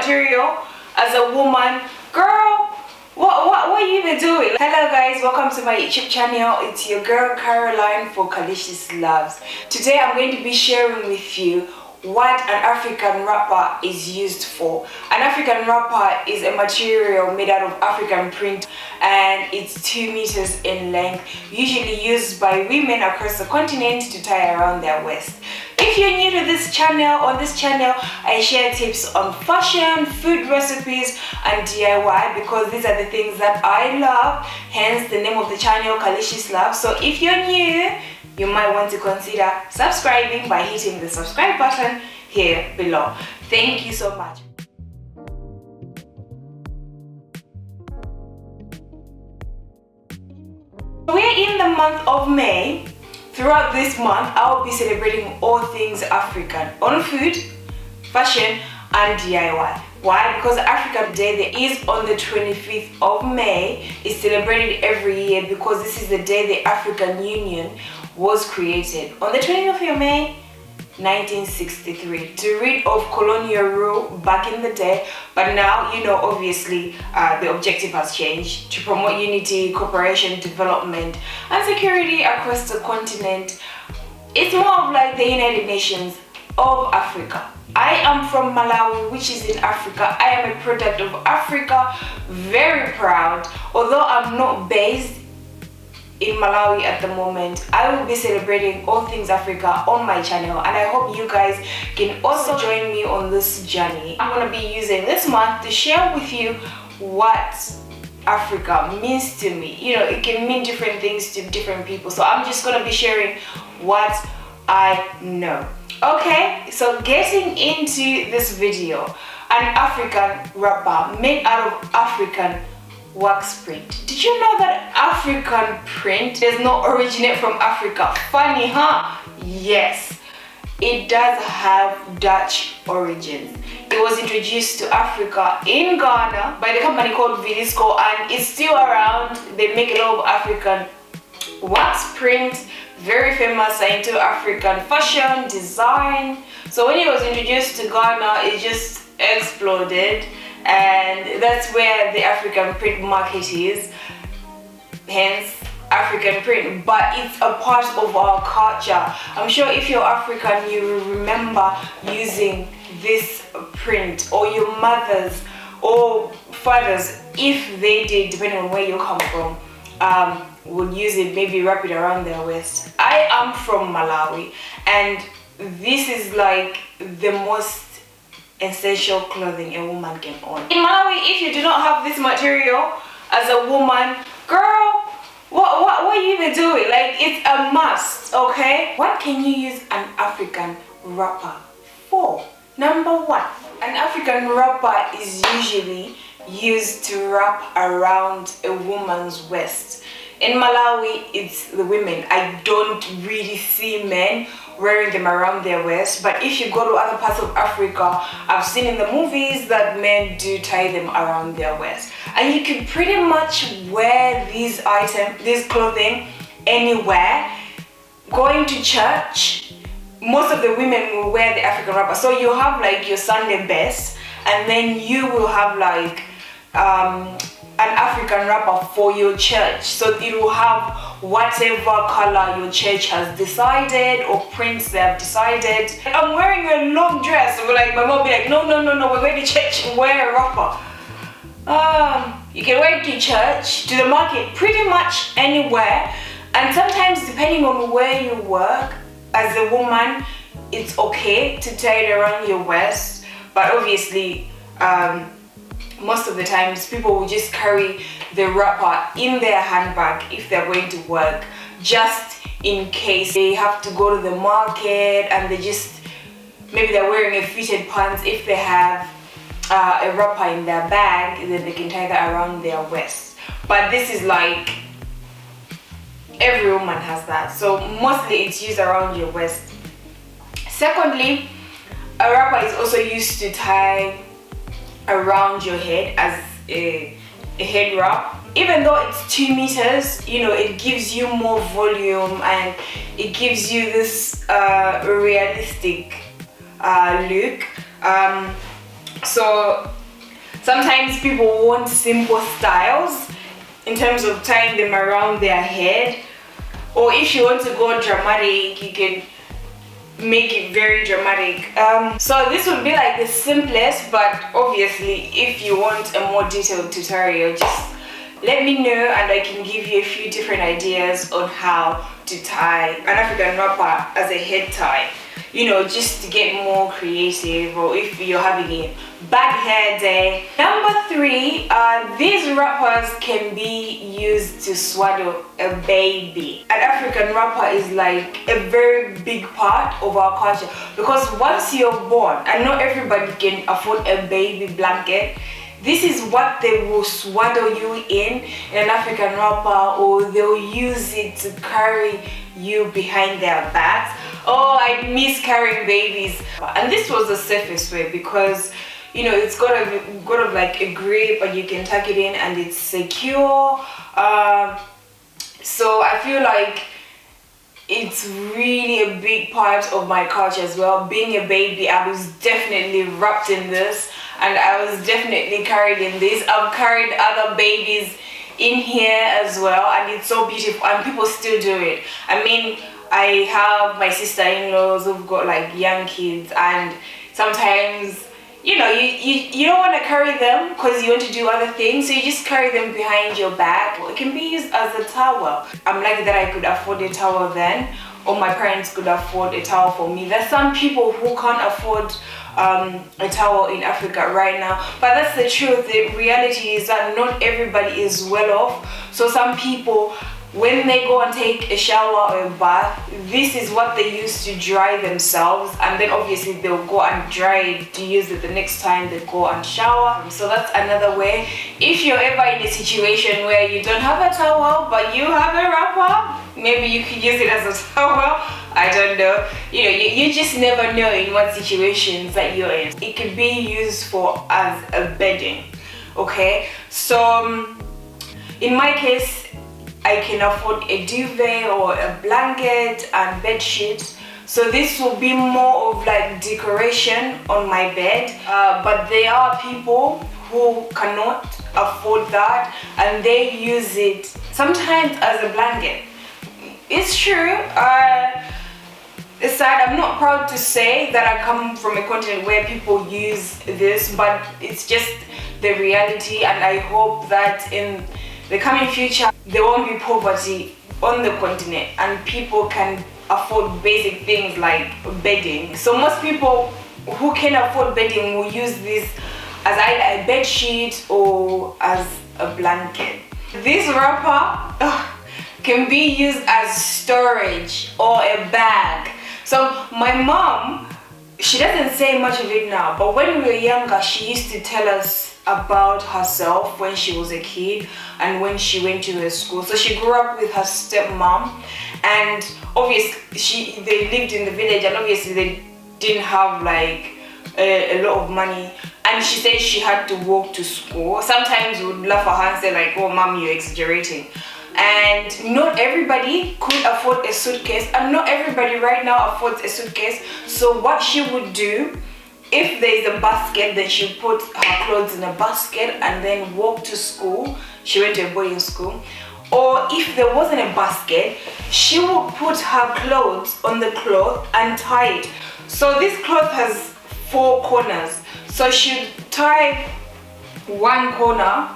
material as a woman. Girl, what are you even doing? Hello guys, welcome to my YouTube channel. It's your girl Caroline for Kalicious Loves. Today I'm going to be sharing with you what an African wrapper is used for. An African wrapper is a material made out of African print and it's 2 meters in length, usually used by women across the continent to tie around their waist. If you're new to this channel, on this channel I share tips on fashion, food recipes and DIY because these are the things that I love, hence the name of the channel Kalicious Loves. So if you're new, you might want to consider subscribing by hitting the subscribe button here below. Thank you so much. We're in the month of May. Throughout this month, I will be celebrating all things African on food, fashion and DIY. Why? Because African Day is on the 25th of May. It's celebrated every year because this is the day the African Union was created. On the 20th of May, 1963, to rid of colonial rule back in the day. But now, you know, obviously the objective has changed to promote unity, cooperation, development and security across the continent. It's more of like the United Nations of Africa. I am from Malawi, which is in Africa. I am a product of Africa, very proud. Although I'm not based in Malawi at the moment, I will be celebrating all things Africa on my channel and I hope you guys can also join me on this journey. I'm going to be using this month to share with you what Africa means to me. You know, it can mean different things to different people, so I'm just going to be sharing what I know. Okay, so getting into this video, an African wrapper made out of African wax print. Did you know that African print does not originate from Africa? Funny, huh? Yes, it does have Dutch origins. It was introduced to Africa in Ghana by the company called Vilisco and it's still around. They make a lot of African wax print, very famous into African fashion, design. So when it was introduced to Ghana, it just exploded. And that's where the African print market is, hence African print, but it's a part of our culture. I'm sure if you're African, you will remember using this print, or your mothers or fathers, if they did, depending on where you come from, would use it, maybe wrap it around their waist. I am from Malawi and this is like the most essential clothing a woman can own. In Malawi, if you do not have this material as a woman, girl, what are you even doing? Like, it's a must, okay? What can you use an African wrapper for? Number one, an African wrapper is usually used to wrap around a woman's waist. In Malawi, it's the women. I don't really see men wearing them around their waist, but if you go to other parts of Africa, I've seen in the movies that men do tie them around their waist. And you can pretty much wear these items, this clothing, anywhere. Going to church, most of the women will wear the African wrapper. So you have like your Sunday best, and then you will have like an African wrapper for your church, so it will have whatever color your church has decided or prints they have decided. I'm wearing a long dress, but like my mom will be like, no, we're going to church and wear a wrapper. You can wear it to church, to the market, pretty much anywhere. And sometimes depending on where you work as a woman, it's okay to tie it around your waist, but obviously most of the times people will just carry the wrapper in their handbag if they're going to work, just in case they have to go to the market and maybe they're wearing a fitted pants. If they have a wrapper in their bag, then they can tie that around their waist. But this is like, every woman has that, so mostly it's used around your waist. Secondly, a wrapper is also used to tie around your head as a head wrap. Even though it's 2 meters, you know, it gives you more volume and it gives you this realistic look. So sometimes people want simple styles in terms of tying them around their head, or if you want to go dramatic, you can make it very dramatic. So this would be like the simplest, but obviously if you want a more detailed tutorial, just let me know and I can give you a few different ideas on how to tie an African wrapper as a head tie, you know, just to get more creative, or if you're having a bad hair day. Number 3, these wrappers can be used to swaddle a baby. An African wrapper is like a very big part of our culture, because once you're born, and not everybody can afford a baby blanket, this is what they will swaddle you in an African wrapper, or they'll use it to carry you behind their backs. Oh, I miss carrying babies. And this was the safest way, because you know, it's got a like a grip and you can tuck it in and it's secure. So I feel like it's really a big part of my culture as well. Being a baby, I was definitely wrapped in this, and I was definitely carried in this. I've carried other babies in here as well, and it's so beautiful, and people still do it. I mean, I have my sister-in-laws who've got like young kids, and sometimes, you know, you don't want to carry them because you want to do other things, so you just carry them behind your back. It can be used as a towel. I'm lucky that I could afford a towel then, or my parents could afford a towel for me. There's some people who can't afford a towel in Africa right now, but that's the truth. The reality is that not everybody is well off. So some people, when they go and take a shower or a bath, this is what they use to dry themselves, and then obviously they'll go and dry it to use it the next time they go and shower. So that's another way. If you're ever in a situation where you don't have a towel but you have a wrapper, maybe you could use it as a towel. I don't know. You know, you just never know in what situations that you're in. It could be used for as a bedding. Okay, so in my case, I can afford a duvet or a blanket and bed sheets. So this will be more of like decoration on my bed. But there are people who cannot afford that, and they use it sometimes as a blanket. It's true. It's sad. I'm not proud to say that I come from a continent where people use this, but it's just the reality, and I hope that in the coming future there won't be poverty on the continent and people can afford basic things like bedding. So most people who can afford bedding will use this as either a bed sheet or as a blanket. This wrapper can be used as storage or a bag. So my mom, she doesn't say much of it now, but when we were younger, she used to tell us about herself when she was a kid and when she went to her school. So she grew up with her stepmom, and obviously they lived in the village, and obviously they didn't have like a lot of money, and she said she had to walk to school. Sometimes we would laugh at her and say like, oh mom, you're exaggerating. And not everybody could afford a suitcase, and not everybody right now affords a suitcase. So what she would do, if there's a basket, then she put her clothes in a basket and then walk to school. She went to a boarding school. Or if there wasn't a basket, she would put her clothes on the cloth and tie it. So this cloth has 4 corners. So she'd tie one corner.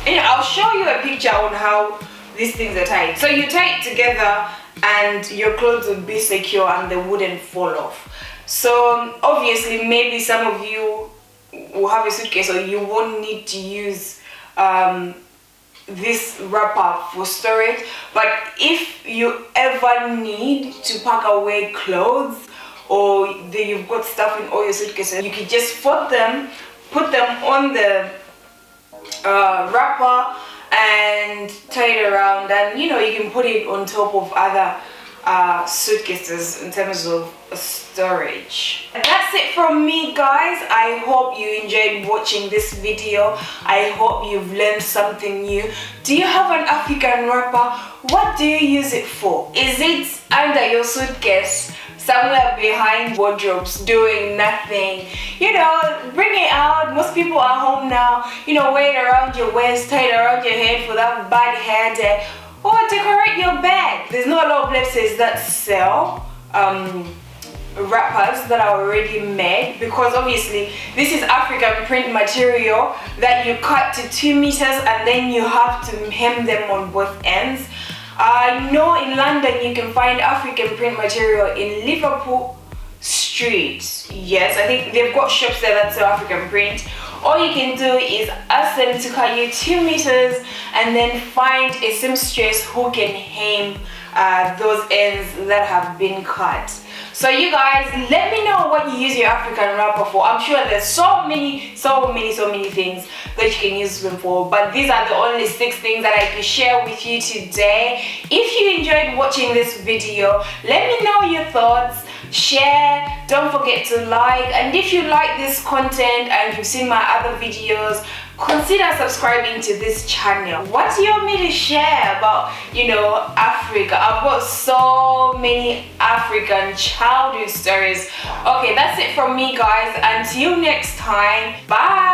And I'll show you a picture on how these things are tied. So you tie it together and your clothes would be secure and they wouldn't fall off. So obviously maybe some of you will have a suitcase, or you won't need to use this wrapper for storage. But if you ever need to pack away clothes, or you've got stuff in all your suitcases, you can just fold them, put them on the wrapper and tie it around, and you know, you can put it on top of other suitcases in terms of storage. That's it from me, guys. I hope you enjoyed watching this video. I hope you've learned something new. Do you have an African wrapper? What do you use it for? Is it under your suitcase somewhere behind wardrobes doing nothing. You know, bring it out. Most people are home now. You know, wear it around your waist, tie it around your head for that bad hair day, or decorate your bed. There's not a lot of places that sell wrappers that are already made, because obviously this is African print material that you cut to 2 meters and then you have to hem them on both ends. I know in London you can find African print material in Liverpool Street. Yes, I think they've got shops there that sell African print. All you can do is ask them to cut you 2 meters and then find a seamstress who can hem those ends that have been cut. So you guys, let me know what you use your African wrapper for. I'm sure there's so many things that you can use them for, but these are the only 6 things that I could share with you today. If you enjoyed watching this video, let me know your thoughts. Share, don't forget to like, and if you like this content and you've seen my other videos, consider subscribing to this channel. What do you want me to share about, you know, Africa? I've got so many African childhood stories. Okay, that's it from me, guys. Until next time, bye.